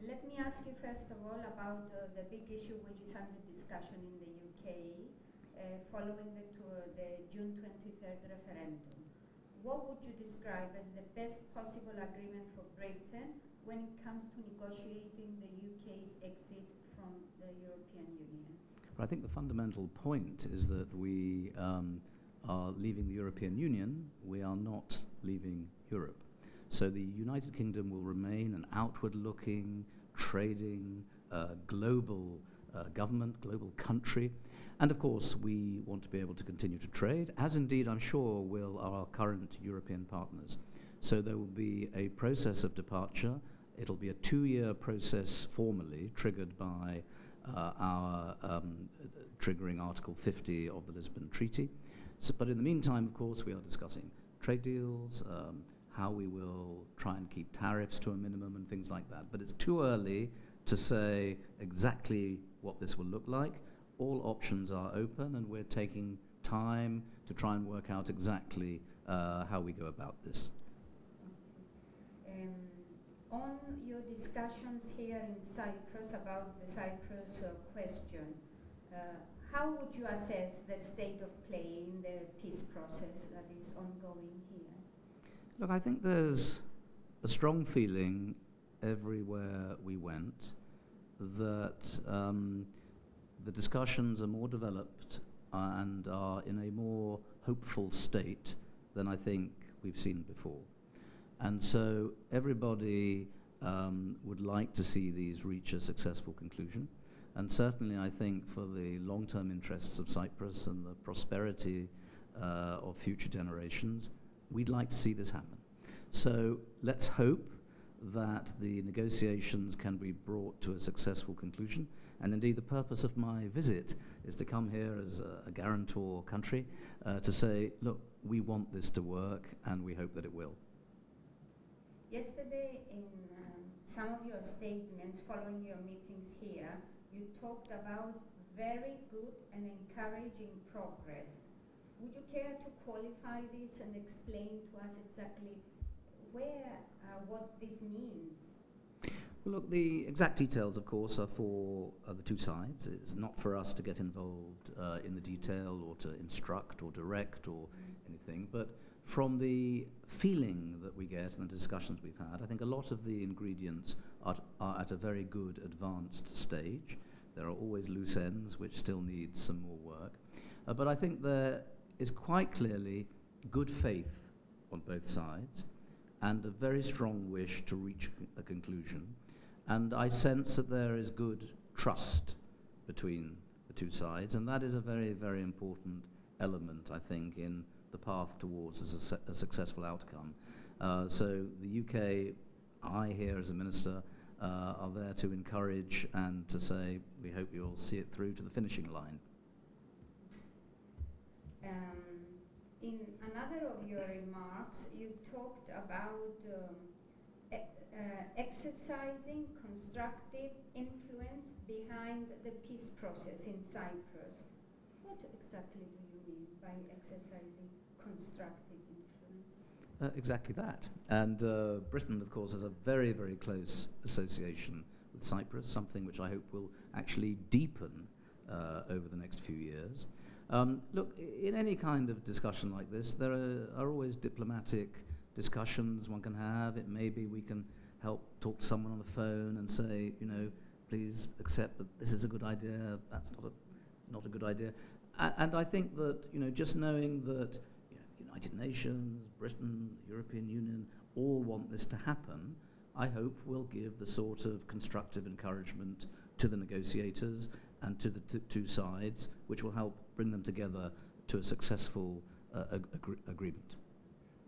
Let me ask you first of all about the big issue which is under discussion in the UK following the June 23rd referendum. What would you describe as the best possible agreement for Britain when it comes to negotiating the UK's exit from the European Union? But I think the fundamental point is that we are leaving the European Union. We are not leaving Europe. So the United Kingdom will remain an outward-looking, trading, global government, global country. And of course, we want to be able to continue to trade, as indeed I'm sure will our current European partners. So there will be a process of departure. It'll be a 2-year process formally triggered by our triggering Article 50 of the Lisbon Treaty. So, but in the meantime, of course, we are discussing trade deals, how we will try and keep tariffs to a minimum and things like that. But it's too early to say exactly what this will look like. All options are open, and we're taking time to try and work out exactly how we go about this. On your discussions here in Cyprus about the Cyprus question, how would you assess the state of play in the peace process that is ongoing here? Look, I think there's a strong feeling everywhere we went that the discussions are more developed and are in a more hopeful state than I think we've seen before. And so everybody would like to see these reach a successful conclusion. And certainly I think for the long-term interests of Cyprus and the prosperity of future generations, we'd like to see this happen. So let's hope that the negotiations can be brought to a successful conclusion. And indeed, the purpose of my visit is to come here as a guarantor country to say, look, we want this to work, and we hope that it will. Yesterday, in some of your statements following your meetings here, you talked about very good and encouraging progress. Would you care to qualify this and explain to us exactly what this means? Well, look, the exact details, of course, are for the two sides. It's not for us to get involved in the detail or to instruct or direct or anything. But from the feeling that we get and the discussions we've had, I think a lot of the ingredients are at a very good advanced stage. There are always loose ends which still need some more work. But I think there is quite clearly good faith on both sides and a very strong wish to reach a conclusion. And I sense that there is good trust between the two sides, and that is a very, very important element, I think, in the path towards a successful outcome. So the UK, I here as a minister, are there to encourage and to say, we hope you'll see it through to the finishing line. In another of your remarks, you talked about exercising constructive influence behind the peace process in Cyprus. What exactly do you mean by exercising constructive influence? Exactly that. And Britain, of course, has a very, very close association with Cyprus, something which I hope will actually deepen over the next few years. Look, in any kind of discussion like this, there are always diplomatic discussions one can have. It may be we can help talk to someone on the phone and say, you know, please accept that this is a good idea, that's not a good idea. And I think that, you know, just knowing that United Nations, Britain, the European Union, all want this to happen, I hope will give the sort of constructive encouragement to the negotiators and to the two sides, which will help bring them together to a successful agreement.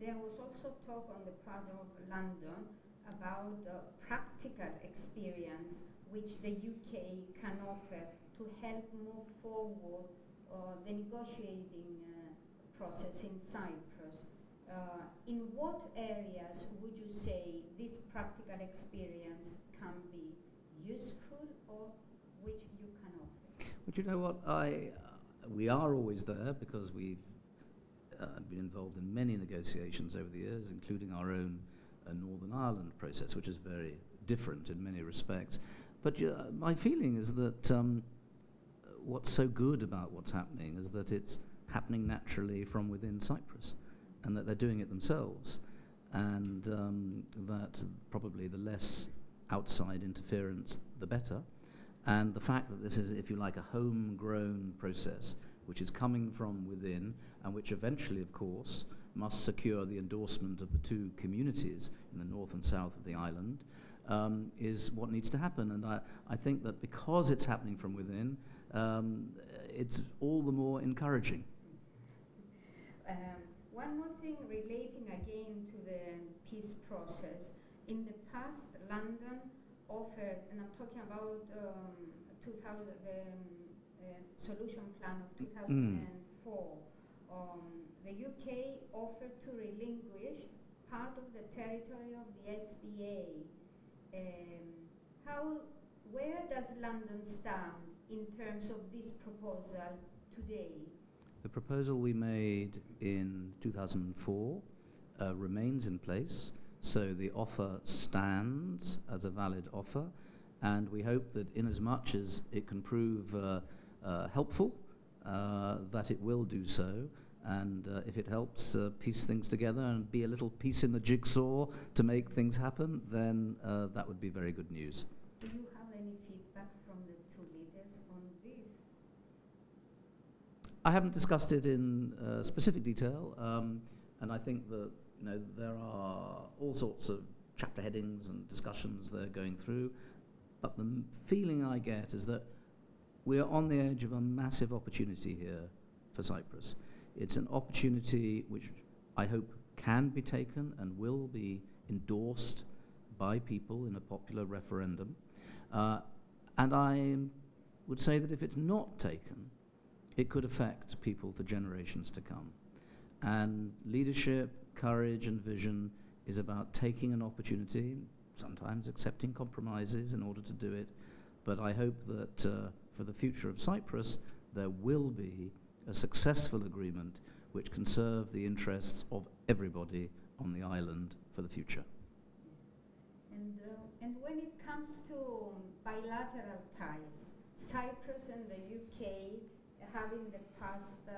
There was also talk on the part of London about practical experience which the UK can offer to help move forward the negotiating process in Cyprus. In what areas would you say this practical experience can be useful or which you can offer? But you know what, we are always there because we've been involved in many negotiations over the years, including our own Northern Ireland process, which is very different in many respects. But my feeling is that what's so good about what's happening is that it's happening naturally from within Cyprus, and that they're doing it themselves, and that probably the less outside interference, the better. And the fact that this is, if you like, a homegrown process, which is coming from within, and which eventually, of course, must secure the endorsement of the two communities in the north and south of the island, is what needs to happen. And I think that because it's happening from within, it's all the more encouraging. One more thing relating again to the peace process. In the past, London offered, and I'm talking about the solution plan of 2004, the UK offered to relinquish part of the territory of the SBA. Where does London stand in terms of this proposal today? The proposal we made in 2004 remains in place, so the offer stands as a valid offer, and we hope that inasmuch as it can prove helpful, that it will do so, and if it helps piece things together and be a little piece in the jigsaw to make things happen, then that would be very good news. Do you have any feedback from the two leaders on this? I haven't discussed it in specific detail, and I think that there are all sorts of chapter headings and discussions they're going through, but the feeling I get is that we're on the edge of a massive opportunity here for Cyprus. It's an opportunity which I hope can be taken and will be endorsed by people in a popular referendum. And I would say that if it's not taken, it could affect people for generations to come. And leadership, courage, and vision is about taking an opportunity, sometimes accepting compromises in order to do it. But I hope that for the future of Cyprus, there will be a successful agreement which can serve the interests of everybody on the island for the future. And when it comes to bilateral ties, Cyprus and the UK have in the past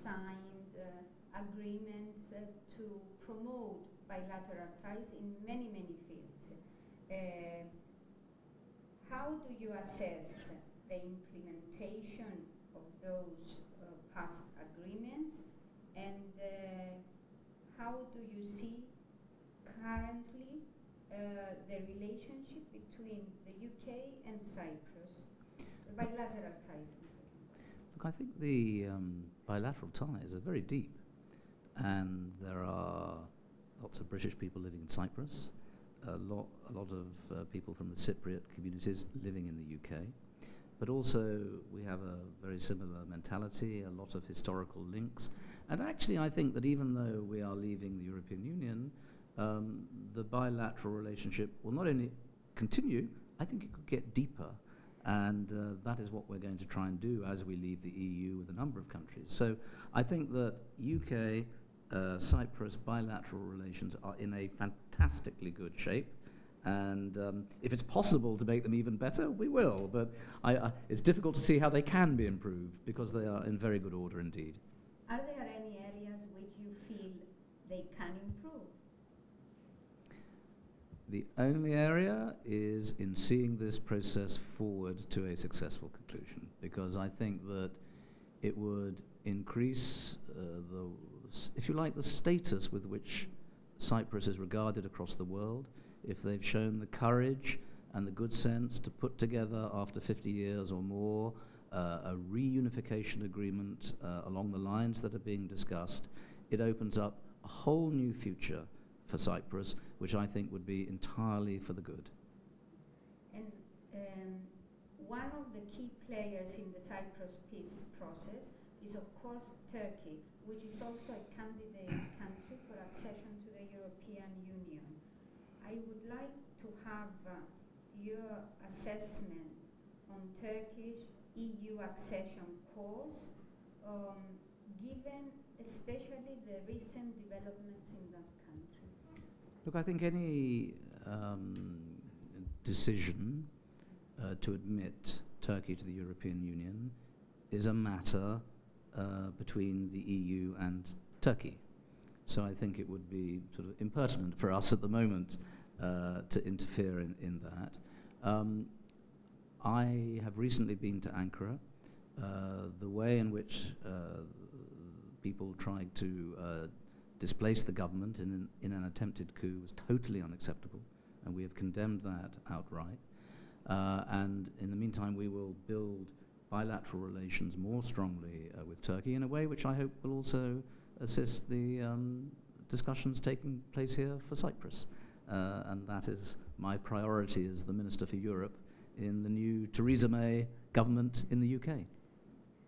signed agreements to promote bilateral ties in many, many fields. How do you assess the implementation of those past agreements, and how do you see currently the relationship between the UK and Cyprus, the bilateral ties? Look, I think the bilateral ties are very deep, and there are lots of British people living in Cyprus, a lot of people from the Cypriot communities living in the UK, but also we have a very similar mentality, a lot of historical links, and actually I think that even though we are leaving the European Union, the bilateral relationship will not only continue, I think it could get deeper, and that is what we're going to try and do as we leave the EU with a number of countries. So I think that UK, Cyprus bilateral relations are in a fantastically good shape, and if it's possible to make them even better, we will, but it's difficult to see how they can be improved because they are in very good order indeed. Are there any areas which you feel they can improve? The only area is in seeing this process forward to a successful conclusion, because I think that it would increase if you like, the status with which Cyprus is regarded across the world, if they've shown the courage and the good sense to put together after 50 years or more a reunification agreement along the lines that are being discussed, it opens up a whole new future for Cyprus, which I think would be entirely for the good. And one of the key players in the Cyprus peace process is, of course, Turkey, which is also a candidate country for accession to the European Union. I would like to have your assessment on Turkish EU accession course, given especially the recent developments in that country. Look, I think any decision to admit Turkey to the European Union is a matter between the EU and Turkey. So I think it would be sort of impertinent for us at the moment to interfere in that. I have recently been to Ankara. The way in which people tried to displace the government in an attempted coup was totally unacceptable, and we have condemned that outright. And in the meantime, we will build bilateral relations more strongly with Turkey in a way which I hope will also assist the discussions taking place here for Cyprus. And that is my priority as the Minister for Europe in the new Theresa May government in the UK.